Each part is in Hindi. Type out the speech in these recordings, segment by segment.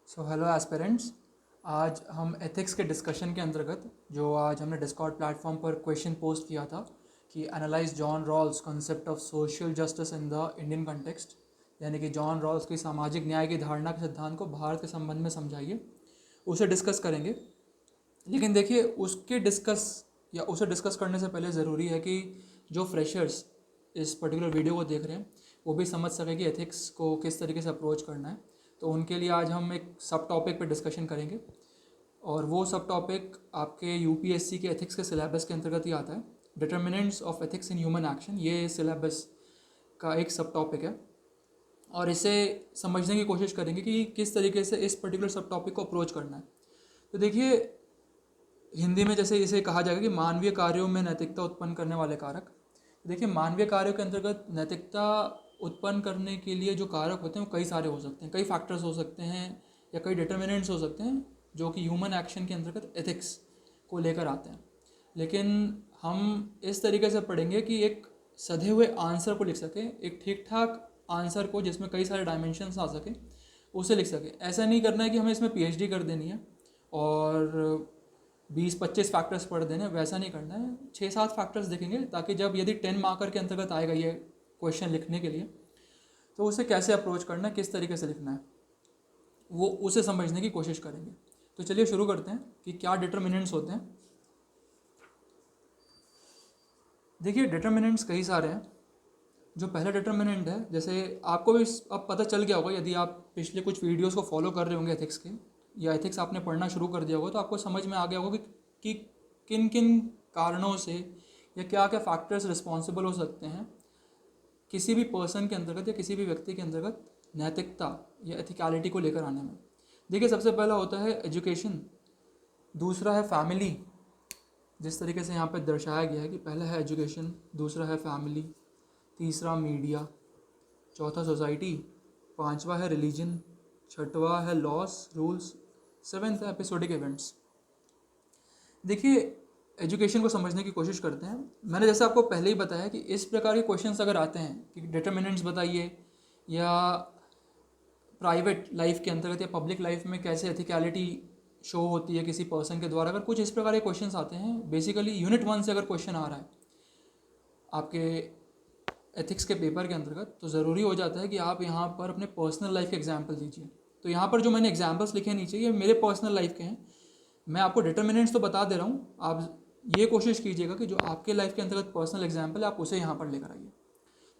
So hello aspirants. आज हम एथिक्स के डिस्कशन के अंतर्गत जो आज हमने डिस्कॉर्ड प्लेटफॉर्म पर क्वेश्चन पोस्ट किया था कि analyse John Rawls concept of social justice in the Indian context, यानी कि जॉन रॉल्स की सामाजिक न्याय की धारणा के सिद्धांत को भारत के संबंध में समझाइए, उसे डिस्कस करेंगे। लेकिन देखिए, उसे डिस्कस करने से पहले ज़रूरी है कि जो फ्रेशर्स इस पर्टिकुलर वीडियो को देख रहे हैं वो भी समझ सके कि एथिक्स को किस तरीके से अप्रोच करना है। तो उनके लिए आज हम एक सब टॉपिक पर डिस्कशन करेंगे और वो सब टॉपिक आपके यूपीएससी के एथिक्स के सिलेबस के अंतर्गत ही आता है। Determinants of ethics in human action, ये सिलेबस का एक सब टॉपिक है और इसे समझने की कोशिश करेंगे कि किस तरीके से इस पर्टिकुलर सब टॉपिक को अप्रोच करना है। तो देखिए, हिंदी में जैसे इसे कहा जाएगा कि मानवीय कार्यों में नैतिकता उत्पन्न करने वाले कारक। देखिए, मानवीय कार्यों के अंतर्गत नैतिकता उत्पन्न करने के लिए जो कारक होते हैं वो कई सारे हो सकते हैं, कई फैक्टर्स हो सकते हैं या कई डिटर्मिनेंट्स हो सकते हैं जो कि ह्यूमन एक्शन के अंतर्गत एथिक्स को लेकर आते हैं। लेकिन हम इस तरीके से पढ़ेंगे कि एक सधे हुए आंसर को लिख सकें, एक ठीक ठाक आंसर को जिसमें कई सारे डायमेंशंस आ सकें उसे लिख सकें। ऐसा नहीं करना है कि हमें इसमें पीएचडी कर देनी है और 20-25 फैक्टर्स पढ़ देने, वैसा नहीं करना है। 6-7 फैक्टर्स देखेंगे ताकि जब यदि 10 मार्कर के अंतर्गत आएगा ये क्वेश्चन लिखने के लिए तो उसे कैसे अप्रोच करना है, किस तरीके से लिखना है, वो उसे समझने की कोशिश करेंगे। तो चलिए शुरू करते हैं कि क्या डिटर्मिनेंट्स होते हैं। देखिए, डिटर्मिनेंट्स कई सारे हैं। जो पहला डिटर्मिनेंट है, जैसे आपको भी अब पता चल गया होगा यदि आप पिछले कुछ वीडियोस को फॉलो कर रहे होंगे एथिक्स के, या एथिक्स आपने पढ़ना शुरू कर दिया होगा तो आपको समझ में आ गया होगा कि किन किन कारणों से या क्या क्या फैक्टर्स रिस्पॉन्सिबल हो सकते हैं किसी भी पर्सन के अंतर्गत या किसी भी व्यक्ति के अंतर्गत नैतिकता या एथिकलिटी को लेकर आने में। देखिए, सबसे पहला होता है एजुकेशन, दूसरा है फैमिली, जिस तरीके से यहाँ पर दर्शाया गया है कि पहला है एजुकेशन, दूसरा है फैमिली, तीसरा मीडिया, चौथा सोसाइटी, पांचवा है रिलीजन, छठवा है लॉस रूल्स, सेवेंथ है एपिसोडिक इवेंट्स। देखिए, एजुकेशन को समझने की कोशिश करते हैं। मैंने जैसे आपको पहले ही बताया कि इस प्रकार के क्वेश्चंस अगर आते हैं कि डिटर्मिनेंट्स बताइए या प्राइवेट लाइफ के अंतर्गत या पब्लिक लाइफ में कैसे एथिकलिटी शो होती है किसी पर्सन के द्वारा, अगर कुछ इस प्रकार के क्वेश्चंस आते हैं, बेसिकली यूनिट 1 से अगर क्वेश्चन आ रहा है आपके एथिक्स के पेपर के अंतर्गत, तो ज़रूरी हो जाता है कि आप यहाँ पर अपने पर्सनल लाइफ के एग्जाम्पल दीजिए। तो यहाँ पर जो मैंने एग्जाम्पल्स लिखे नीचे, ये मेरे पर्सनल लाइफ के हैं। मैं आपको डिटर्मिनेंट्स तो बता दे रहा हूँ, आप ये कोशिश कीजिएगा कि जो आपके लाइफ के अंतर्गत पर्सनल एग्जाम्पल है आप उसे यहाँ पर लेकर आइए।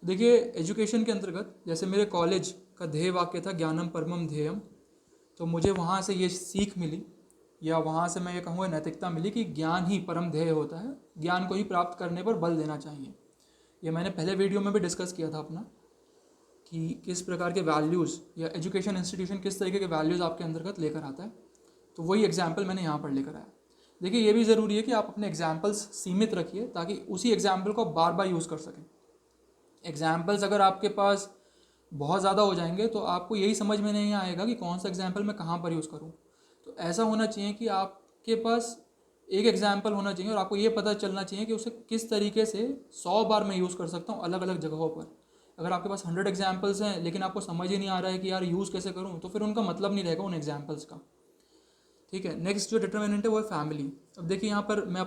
देखिए, एजुकेशन के अंतर्गत जैसे मेरे कॉलेज का ध्येय वाक्य था ज्ञानम परमम ध्येयम, तो मुझे वहाँ से ये सीख मिली या वहाँ से मैं ये कहूँगा नैतिकता मिली कि ज्ञान ही परम ध्येय होता है, ज्ञान को ही प्राप्त करने पर बल देना चाहिए। ये मैंने पहले वीडियो में भी डिस्कस किया था अपना कि किस प्रकार के वैल्यूज़ या एजुकेशन इंस्टीट्यूशन किस तरीके के वैल्यूज़ आपके अंतर्गत लेकर आता है। तो वही एग्जाम्पल मैंने यहाँ पर लेकर आया। देखिए, ये भी ज़रूरी है कि आप अपने एग्जाम्पल्स सीमित रखिए ताकि उसी एग्जाम्पल को बार बार यूज़ कर सकें। एग्जाम्पल्स अगर आपके पास बहुत ज़्यादा हो जाएंगे तो आपको यही समझ में नहीं आएगा कि कौन सा एग्जाम्पल मैं कहाँ पर यूज़ करूँ। तो ऐसा होना चाहिए कि आपके पास एक एग्जाम्पल होना चाहिए और आपको ये पता चलना चाहिए कि उसे किस तरीके से 100 बार मैं यूज़ कर सकता हूँ अलग अलग जगहों पर। अगर आपके पास 100 एग्जाम्पल्स हैं लेकिन आपको समझ ही नहीं आ रहा है कि यार यूज़ कैसे करूँ, तो फिर उनका मतलब नहीं रहेगा उन एग्जाम्पल्स का। ठीक है, नेक्स्ट जो डिटर्मिनेंट है वो है फैमिली। अब देखिए, यहाँ पर मैं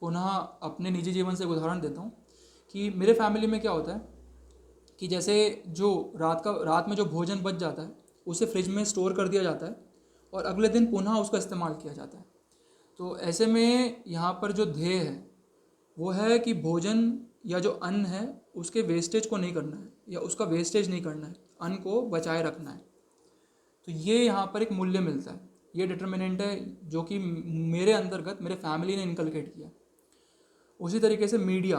पुनः अपने निजी जीवन से एक उदाहरण देता हूँ कि मेरे फैमिली में क्या होता है कि जैसे जो रात में जो भोजन बच जाता है उसे फ्रिज में स्टोर कर दिया जाता है और अगले दिन पुनः उसका इस्तेमाल किया जाता है। तो ऐसे में यहाँ पर जो ध्येय है वो है कि भोजन या जो अन्न है उसके वेस्टेज को नहीं करना है या उसका वेस्टेज नहीं करना है, अन्न को बचाए रखना है। तो ये यहाँ पर एक मूल्य मिलता है, ये डिटर्मिनेंट है जो कि मेरे अंतर्गत मेरे फैमिली ने इनकलकेट किया। उसी तरीके से मीडिया,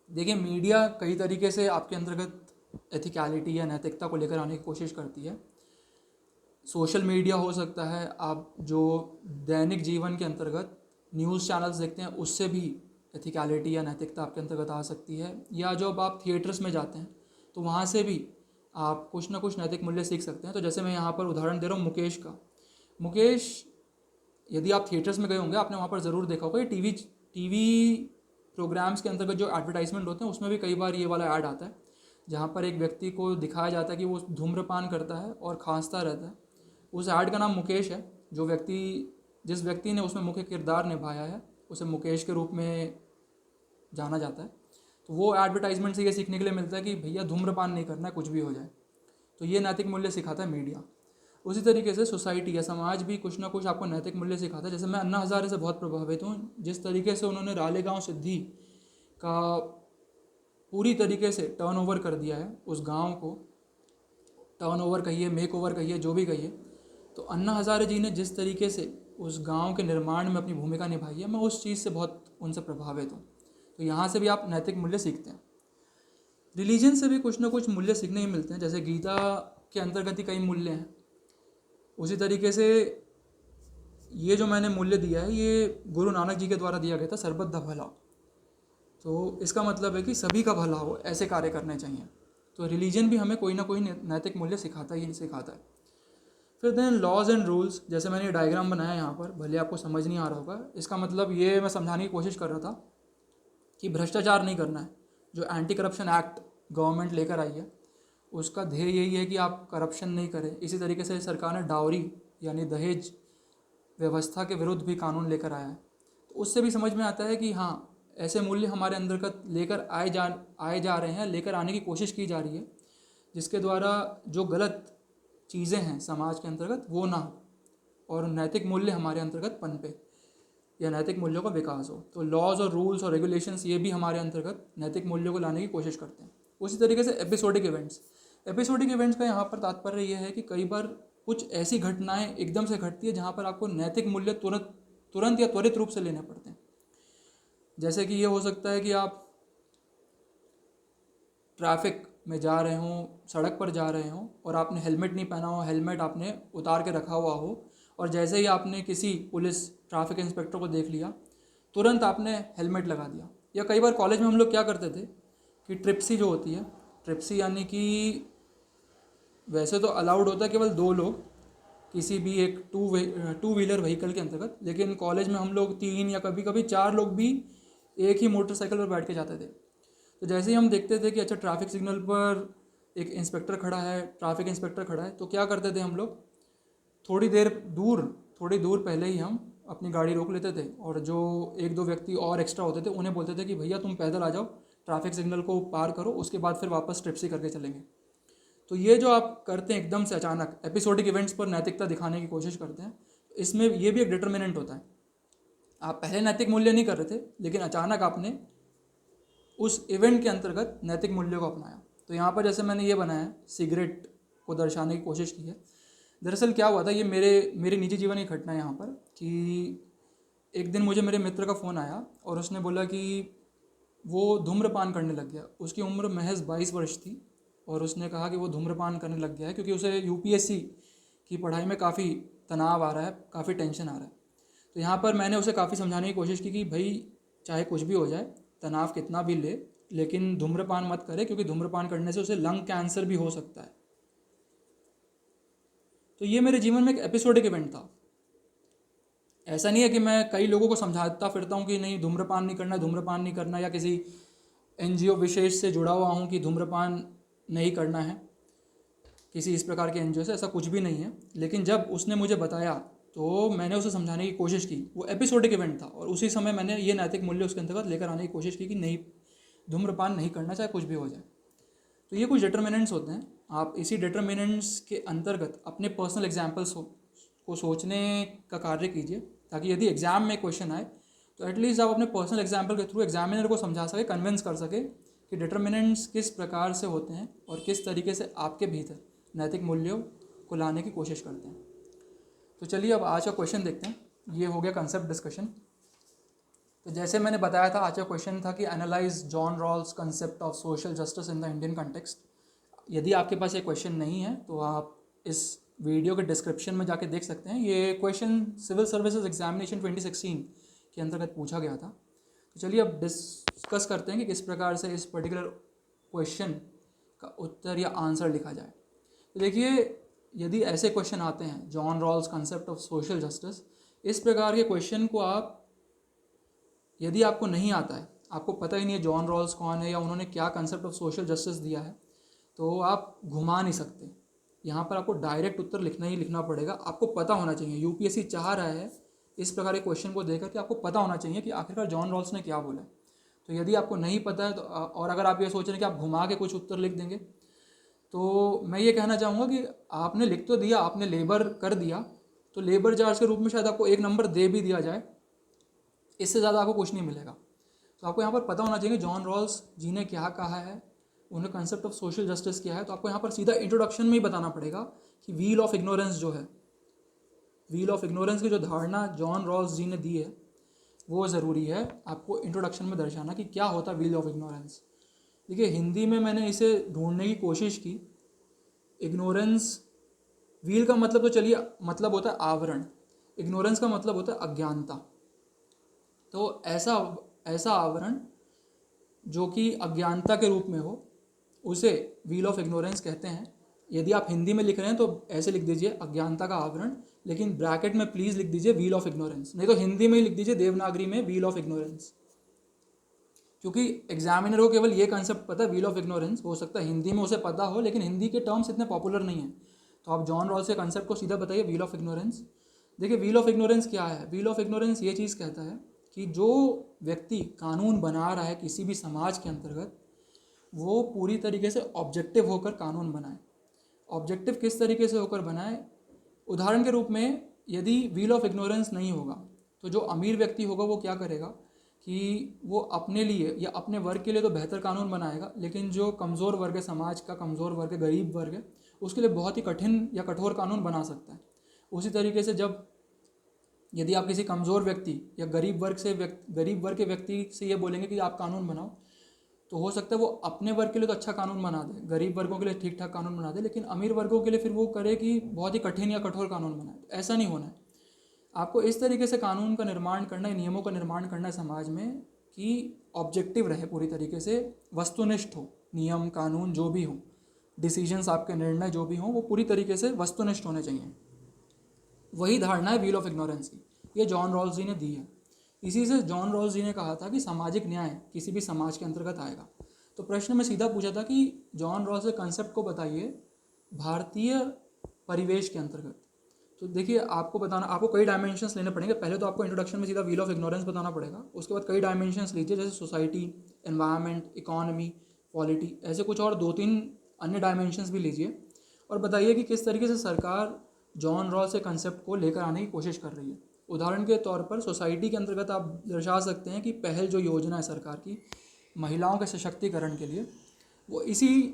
देखिए मीडिया कई तरीके से आपके अंतर्गत एथिकलिटी या नैतिकता को लेकर आने की कोशिश करती है। सोशल मीडिया हो सकता है, आप जो दैनिक जीवन के अंतर्गत न्यूज़ चैनल्स देखते हैं उससे भी एथिकलिटी या नैतिकता आपके अंतर्गत आ सकती है, या जब आप थिएटर्स में जाते हैं तो वहाँ से भी आप कुछ ना कुछ नैतिक मूल्य सीख सकते हैं। तो जैसे मैं यहाँ पर उदाहरण दे रहा हूँ मुकेश का। मुकेश, यदि आप थिएटर्स में गए होंगे आपने वहाँ पर ज़रूर देखा होगा, ये टीवी प्रोग्राम्स के अंतर्गत जो एडवर्टाइजमेंट होते हैं उसमें भी कई बार ये वाला ऐड आता है जहाँ पर एक व्यक्ति को दिखाया जाता है कि वो धूम्रपान करता है और खांसता रहता है। उस ऐड का नाम मुकेश है। जिस व्यक्ति ने उसमें मुख्य किरदार निभाया है उसे मुकेश के रूप में जाना जाता है। तो वो एडवर्टाइजमेंट से ये सीखने के लिए मिलता है कि भैया धूम्रपान नहीं करना है, कुछ भी हो जाए। तो ये नैतिक मूल्य सिखाता है मीडिया। उसी तरीके से सोसाइटी या समाज भी कुछ ना कुछ आपको नैतिक मूल्य सिखाता है। जैसे मैं अन्ना हज़ारे से बहुत प्रभावित हूँ, जिस तरीके से उन्होंने रालेगांव सिद्धि का पूरी तरीके से टर्नओवर कर दिया है उस गांव को, टर्नओवर कहिए, मेक ओवर कहिए, जो भी कहिए। तो अन्ना हज़ारे जी ने जिस तरीके से उस गांव के निर्माण में अपनी भूमिका निभाई है, मैं उस चीज़ से बहुत उनसे प्रभावित हूँ। तो यहाँ से भी आप नैतिक मूल्य सीखते हैं। रिलीजन से भी कुछ ना कुछ मूल्य सीखने ही मिलते हैं। जैसे गीता के अंतर्गत ही कई मूल्य हैं। उसी तरीके से ये जो मैंने मूल्य दिया है ये गुरु नानक जी के द्वारा दिया गया था, सर्बत दा भला। तो इसका मतलब है कि सभी का भला हो, ऐसे कार्य करने चाहिए। तो रिलीजन भी हमें कोई ना कोई नैतिक मूल्य सिखाता ही सिखाता है। फिर देन लॉज एंड रूल्स, जैसे मैंने ये डायग्राम बनाया यहाँ पर, भले आपको समझ नहीं आ रहा होगा, इसका मतलब ये मैं समझाने की कोशिश कर रहा था कि भ्रष्टाचार नहीं करना है। जो एंटी करप्शन एक्ट गवर्नमेंट लेकर आई है उसका ध्येय यही है कि आप करप्शन नहीं करें। इसी तरीके से सरकार ने डाउरी यानी दहेज व्यवस्था के विरुद्ध भी कानून लेकर आया है। तो उससे भी समझ में आता है कि हाँ, ऐसे मूल्य हमारे अंतर्गत लेकर आए जा रहे हैं, लेकर आने की कोशिश की जा रही है, जिसके द्वारा जो गलत चीज़ें हैं समाज के अंतर्गत वो ना हो और नैतिक मूल्य हमारे अंतर्गत पनपे या नैतिक मूल्यों का विकास हो। तो लॉज और रूल्स और रेगुलेशंस ये भी हमारे अंतर्गत नैतिक मूल्यों को लाने की कोशिश करते हैं। उसी तरीके से एपिसोडिक इवेंट्स का यहाँ पर तात्पर्य ये है कि कई बार कुछ ऐसी घटनाएं एकदम से घटती है जहाँ पर आपको नैतिक मूल्य तुरंत या त्वरित रूप से लेने पड़ते हैं। जैसे कि ये हो सकता है कि आप ट्रैफिक में जा रहे हों, सड़क पर जा रहे हों और आपने हेलमेट नहीं पहना हो, हेलमेट आपने उतार के रखा हुआ हो और जैसे ही आपने किसी पुलिस ट्रैफिक इंस्पेक्टर को देख लिया तुरंत आपने हेलमेट लगा दिया। या कई बार कॉलेज में हम लोग क्या करते थे कि ट्रिप्सी जो होती है, ट्रिप्सी यानी कि वैसे तो अलाउड होता है केवल 2 लोग किसी भी एक टू व्हीलर व्हीकल के अंतर्गत, लेकिन कॉलेज में हम लोग 3 या कभी कभी 4 लोग भी एक ही मोटरसाइकिल पर बैठ के जाते थे। तो जैसे ही हम देखते थे कि अच्छा ट्रैफिक सिग्नल पर एक इंस्पेक्टर खड़ा है, ट्रैफिक इंस्पेक्टर खड़ा है, तो क्या करते थे हम लोग, थोड़ी दूर पहले ही हम अपनी गाड़ी रोक लेते थे और जो 1-2 व्यक्ति और एक्स्ट्रा होते थे उन्हें बोलते थे कि भैया तुम पैदल आ जाओ, ट्रैफिक सिग्नल को पार करो, उसके बाद फिर वापस ट्रिप्सी करके चलेंगे। तो ये जो आप करते हैं एकदम से अचानक एपिसोडिक इवेंट्स पर नैतिकता दिखाने की कोशिश करते हैं, इसमें ये भी एक डिटर्मिनेंट होता है। आप पहले नैतिक मूल्य नहीं कर रहे थे लेकिन अचानक आपने उस इवेंट के अंतर्गत नैतिक मूल्यों को अपनाया। तो यहाँ पर जैसे मैंने ये बनाया, सिगरेट को दर्शाने की कोशिश की है। दरअसल क्या हुआ था, ये मेरे निजी जीवन की घटना है यहाँ पर, कि एक दिन मुझे मेरे मित्र का फ़ोन आया और उसने बोला कि वो धूम्रपान करने लग गया। उसकी उम्र महज 22 वर्ष थी और उसने कहा कि वो धूम्रपान करने लग गया है क्योंकि उसे यूपीएससी की पढ़ाई में काफ़ी तनाव आ रहा है, काफ़ी टेंशन आ रहा है। तो यहाँ पर मैंने उसे काफ़ी समझाने की कोशिश की कि भाई चाहे कुछ भी हो जाए, तनाव कितना भी ले, लेकिन धूम्रपान मत करे क्योंकि धूम्रपान करने से उसे लंग कैंसर भी हो सकता है। तो ये मेरे जीवन में एक एपिसोडिक इवेंट था। ऐसा नहीं है कि मैं कई लोगों को समझाता फिरता हूँ कि नहीं धूम्रपान नहीं करना, धूम्रपान नहीं करना, या किसी एनजीओ विशेष से जुड़ा हुआ हूँ कि धूम्रपान नहीं करना है किसी इस प्रकार के एनजीओ से, ऐसा कुछ भी नहीं है। लेकिन जब उसने मुझे बताया तो मैंने उसे समझाने की कोशिश की। वो एपिसोडिक इवेंट था और उसी समय मैंने ये नैतिक मूल्य उसके अंतर्गत लेकर आने की कोशिश की कि नहीं, धूम्रपान नहीं करना चाहे कुछ भी हो जाए। तो ये कुछ डिटर्मिनेंट्स होते हैं। आप इसी डिटर्मिनेंट्स के अंतर्गत अपने पर्सनल एग्जाम्पल्स को सोचने का कार्य कीजिए ताकि यदि एग्ज़ाम में क्वेश्चन आए तो एटलीस्ट आप अपने पर्सनल एग्जाम्पल के थ्रू एग्जामिनर को समझा सके, कन्विंस कर सके कि डिटर्मिनेंट्स किस प्रकार से होते हैं और किस तरीके से आपके भीतर नैतिक मूल्यों को लाने की कोशिश करते हैं। तो चलिए अब आज का क्वेश्चन देखते हैं। ये हो गया कंसेप्ट डिस्कशन। तो जैसे मैंने बताया था, आज का क्वेश्चन था कि analyse John Rawls concept of social justice in the Indian context. यदि आपके पास ये क्वेश्चन नहीं है तो आप इस वीडियो के डिस्क्रिप्शन में जाके देख सकते हैं। ये क्वेश्चन सिविल सर्विसेज एग्जामिनेशन 2016 के अंतर्गत पूछा गया था। तो चलिए अब डिस्कस करते हैं कि किस प्रकार से इस पर्टिकुलर क्वेश्चन का उत्तर या आंसर लिखा जाए। तो देखिए, यदि ऐसे क्वेश्चन आते हैं, John Rawls concept of social justice, इस प्रकार के क्वेश्चन को आप, यदि आपको नहीं आता है, आपको पता ही नहीं है जॉन रॉल्स कौन है या उन्होंने क्या कंसेप्ट ऑफ सोशल जस्टिस दिया है, तो आप घुमा नहीं सकते। यहाँ पर आपको डायरेक्ट उत्तर लिखना ही लिखना पड़ेगा। आपको पता होना चाहिए, यूपीएससी चाह रहा है इस प्रकार के क्वेश्चन को देकर कि आपको पता होना चाहिए कि आखिरकार जॉन रॉल्स ने क्या बोला है। तो यदि आपको नहीं पता है तो और अगर आप ये सोच रहे हैं कि आप घुमा के कुछ उत्तर लिख देंगे, तो मैं ये कहना चाहूँगा कि आपने लिख तो दिया, आपने लेबर कर दिया, तो लेबर चार्ज के रूप में शायद आपको 1 नंबर दे भी दिया जाए, इससे ज़्यादा आपको कुछ नहीं मिलेगा। तो आपको यहाँ पर पता होना चाहिए जॉन रॉल्स जी ने क्या कहा है, उन्हें कंसेप्ट ऑफ सोशल जस्टिस क्या है। तो आपको यहाँ पर सीधा इंट्रोडक्शन में ही बताना पड़ेगा कि व्हील ऑफ इग्नोरेंस जो है, व्हील ऑफ इग्नोरेंस की जो धारणा जॉन रॉल्स जी ने दी है वो ज़रूरी है आपको इंट्रोडक्शन में दर्शाना कि क्या होता है व्हील ऑफ इग्नोरेंस। देखिए हिंदी में मैंने इसे ढूंढने की कोशिश की। इग्नोरेंस, व्हील का मतलब तो चलिए मतलब होता है आवरण, इग्नोरेंस का मतलब होता है अज्ञानता। तो ऐसा ऐसा आवरण जो कि अज्ञानता के रूप में हो उसे व्हील ऑफ इग्नोरेंस कहते हैं। यदि आप हिंदी में लिख रहे हैं तो ऐसे लिख दीजिए अज्ञानता का आवरण, लेकिन ब्रैकेट में प्लीज़ लिख दीजिए व्हील ऑफ इग्नोरेंस, नहीं तो हिंदी में ही लिख दीजिए देवनागरी में व्हील ऑफ इग्नोरेंस। क्योंकि एग्जामिनर को केवल ये कंसेप्ट पता है व्हील ऑफ इग्नोरेंस, हो सकता है हिंदी में उसे पता हो लेकिन हिंदी के टर्म्स इतने पॉपुलर नहीं हैं। तो आप जॉन रॉल्स के कंसेप्ट को सीधा बताइए व्हील ऑफ इग्नोरेंस। देखिए व्हील ऑफ इग्नोरेंस क्या है। व्हील ऑफ इग्नोरेंस ये चीज़ कहता है कि जो व्यक्ति कानून बना रहा है किसी भी समाज के अंतर्गत, वो पूरी तरीके से ऑब्जेक्टिव होकर कानून बनाए। ऑब्जेक्टिव किस तरीके से होकर बनाए, उदाहरण के रूप में यदि व्हील ऑफ इग्नोरेंस नहीं होगा तो जो अमीर व्यक्ति होगा वो क्या करेगा कि वो अपने लिए या अपने वर्ग के लिए तो बेहतर कानून बनाएगा, लेकिन जो कमज़ोर वर्ग है, समाज का कमज़ोर वर्ग है, गरीब वर्ग है, उसके लिए बहुत ही कठिन या कठोर कानून बना सकता है। उसी तरीके से जब यदि आप किसी कमज़ोर व्यक्ति या गरीब वर्ग के व्यक्ति से ये बोलेंगे कि आप कानून बनाओ, तो हो सकता है वो अपने वर्ग के लिए तो अच्छा कानून बना दे, गरीब वर्गों के लिए ठीक ठाक कानून बना दे, लेकिन अमीर वर्गों के लिए फिर वो करे कि बहुत ही कठिन या कठोर कानून बनाए। तो ऐसा नहीं होना है। आपको इस तरीके से कानून का निर्माण करना है, नियमों का निर्माण करना है समाज में कि ऑब्जेक्टिव रहे, पूरी तरीके से वस्तुनिष्ठ हो। नियम कानून जो भी हो, डिसीजंस आपके निर्णय जो भी हों, वो पूरी तरीके से वस्तुनिष्ठ होने चाहिए। वही धारणा है व्हील ऑफ इग्नोरेंस की, ये जॉन रॉल्स जी ने दी है। इसी से जॉन रॉल्स जी ने कहा था कि सामाजिक न्याय किसी भी समाज के अंतर्गत आएगा। तो प्रश्न में सीधा पूछा था कि जॉन रॉल्स के कंसेप्ट को बताइए भारतीय परिवेश के अंतर्गत। तो देखिए आपको बताना, आपको कई डायमेंशंस लेने पड़ेंगे। पहले तो आपको इंट्रोडक्शन में सीधा व्हील ऑफ इग्नोरेंस बताना पड़ेगा, उसके बाद कई डायमेंशंस लीजिए जैसे सोसाइटी, एनवायरनमेंट, इकोनॉमी, पॉलिटी, ऐसे कुछ और 2-3 अन्य डायमेंशंस भी लीजिए और बताइए कि किस तरीके से सरकार जॉन रॉल्स के कंसेप्ट को लेकर आने की कोशिश कर रही है। उदाहरण के तौर पर सोसाइटी के अंतर्गत आप दर्शा सकते हैं कि पहल जो योजना है सरकार की महिलाओं के सशक्तिकरण के लिए, वो इसी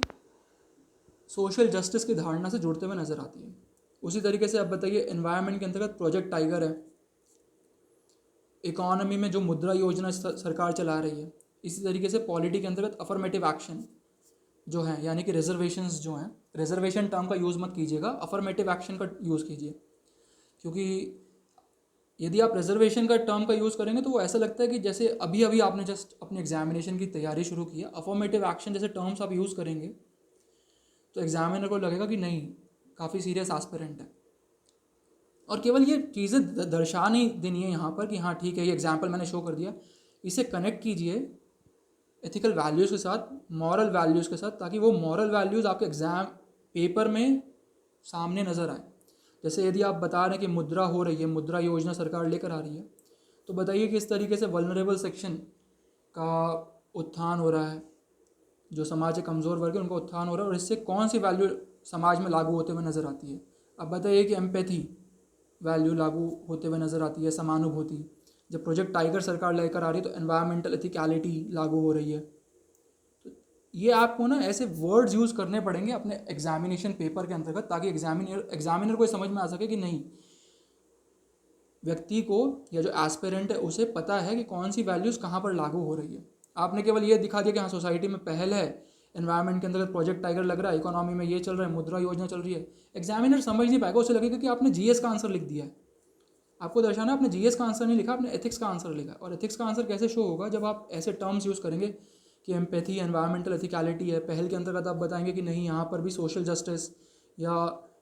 सोशल जस्टिस की धारणा से जुड़ते हुए नजर आती है। उसी तरीके से आप बताइए एनवायरनमेंट के अंतर्गत प्रोजेक्ट टाइगर है, इकोनॉमी में जो मुद्रा योजना सरकार चला रही है, इसी तरीके से पॉलिटी के अंतर्गत अफर्मेटिव एक्शन जो है, यानी कि रिजर्वेशंस जो हैं, रिजर्वेशन टर्म का यूज़ मत कीजिएगा, अफर्मेटिव एक्शन का यूज़ कीजिए। क्योंकि यदि आप रिजर्वेशन का टर्म का यूज़ करेंगे तो वो ऐसा लगता है कि जैसे अभी अभी आपने जस्ट अपने एग्जामिनेशन की तैयारी शुरू की है। अफर्मेटिव एक्शन जैसे टर्म्स आप यूज़ करेंगे तो एग्जामिनर को लगेगा कि नहीं, काफ़ी सीरियस एस्पिरेंट है। और केवल ये चीज़ें दर्शा नहीं देनी है यहाँ पर कि हाँ ठीक है, ये एग्जाम्पल मैंने शो कर दिया, इसे कनेक्ट कीजिए एथिकल वैल्यूज़ के साथ, मॉरल वैल्यूज़ के साथ, ताकि वो मॉरल वैल्यूज़ आपके एग्ज़ाम पेपर में सामने नज़र आए। जैसे यदि आप बता रहे हैं कि मुद्रा हो रही है, मुद्रा योजना सरकार लेकर आ रही है, तो बताइए किस तरीके से वल्नरेबल सेक्शन का उत्थान हो रहा है, जो समाज के कमज़ोर वर्ग है उनका उत्थान हो रहा है, और इससे कौन सी वैल्यू समाज में लागू होते हुए नज़र आती है। अब बताइए कि एम्पैथी वैल्यू लागू होते हुए नज़र आती है, समानुभूति। जब प्रोजेक्ट टाइगर सरकार लेकर आ रही है तो एनवायरमेंटल एथिकलिटी लागू हो रही है। तो ये आपको ना ऐसे वर्ड्स यूज़ करने पड़ेंगे अपने एग्जामिनेशन पेपर के अंतर्गत, ताकि एग्जामिनर को समझ में आ सके कि नहीं, व्यक्ति को या जो एस्पिरेंट है उसे पता है कि कौन सी वैल्यूज़ कहाँ पर लागू हो रही है। आपने केवल ये दिखा दिया कि हाँ सोसाइटी में पहल है, एनवायरनमेंट के अंतर्गत प्रोजेक्ट टाइगर लग रहा है, इकोनॉमी में ये चल रहा है, मुद्रा योजना चल रही है। एग्जामिनर समझ नहीं पाएगा, उसे लगेगा कि आपने जीएस का आंसर लिख दिया है। आपको दर्शाना आपने जीएस का आंसर नहीं लिखा, आपने एथिक्स का आंसर लिखा। और एथिक्स का आंसर कैसे शो होगा, जब आप ऐसे टर्म्स यूज़ करेंगे कि एम्पैथी, एनवायरमेंटल एथिकलिटी है, पहल के अंतर्गत आप बताएंगे कि नहीं यहाँ पर भी सोशल जस्टिस या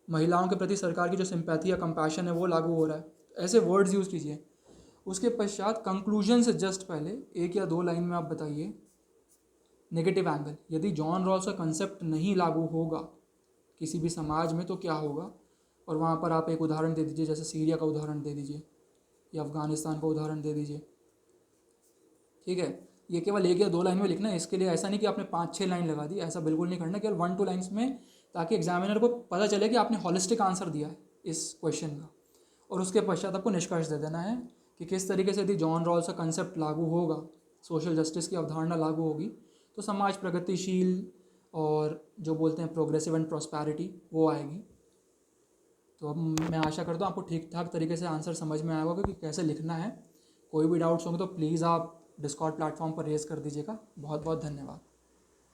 महिलाओं के प्रति सरकार की जो सिंपैथी या कंपैशन है वो लागू हो रहा है। ऐसे वर्ड्स यूज़ कीजिए। उसके पश्चात कंक्लूजन से जस्ट पहले 1 या 2 लाइन में आप बताइए नेगेटिव एंगल। यदि जॉन रॉल्स का कंसेप्ट नहीं लागू होगा किसी भी समाज में तो क्या होगा, और वहाँ पर आप एक उदाहरण दे दीजिए, जैसे सीरिया का उदाहरण दे दीजिए या अफ़गानिस्तान का उदाहरण दे दीजिए। ठीक है, ये केवल 1 या 2 लाइन में लिखना है, इसके लिए ऐसा नहीं कि आपने 5-6 लाइन लगा दी, ऐसा बिल्कुल नहीं करना, केवल 1-2 लाइन्स में, ताकि एग्जामिनर को पता चले कि आपने हॉलिस्टिक आंसर दिया है इस क्वेश्चन का। और उसके पश्चात आपको निष्कर्ष दे देना है कि किस तरीके से यदि जॉन रॉल्स का कंसेप्ट लागू होगा, सोशल जस्टिस की अवधारणा लागू होगी, तो समाज प्रगतिशील और जो बोलते हैं प्रोग्रेसिव एंड प्रॉस्पैरिटी वो आएगी। तो अब मैं आशा करता हूँ आपको ठीक ठाक तरीके से आंसर समझ में आया होगा कि कैसे लिखना है। कोई भी डाउट्स होंगे तो प्लीज़ आप डिस्कॉर्ड प्लेटफॉर्म पर रेज़ कर दीजिएगा। बहुत बहुत धन्यवाद।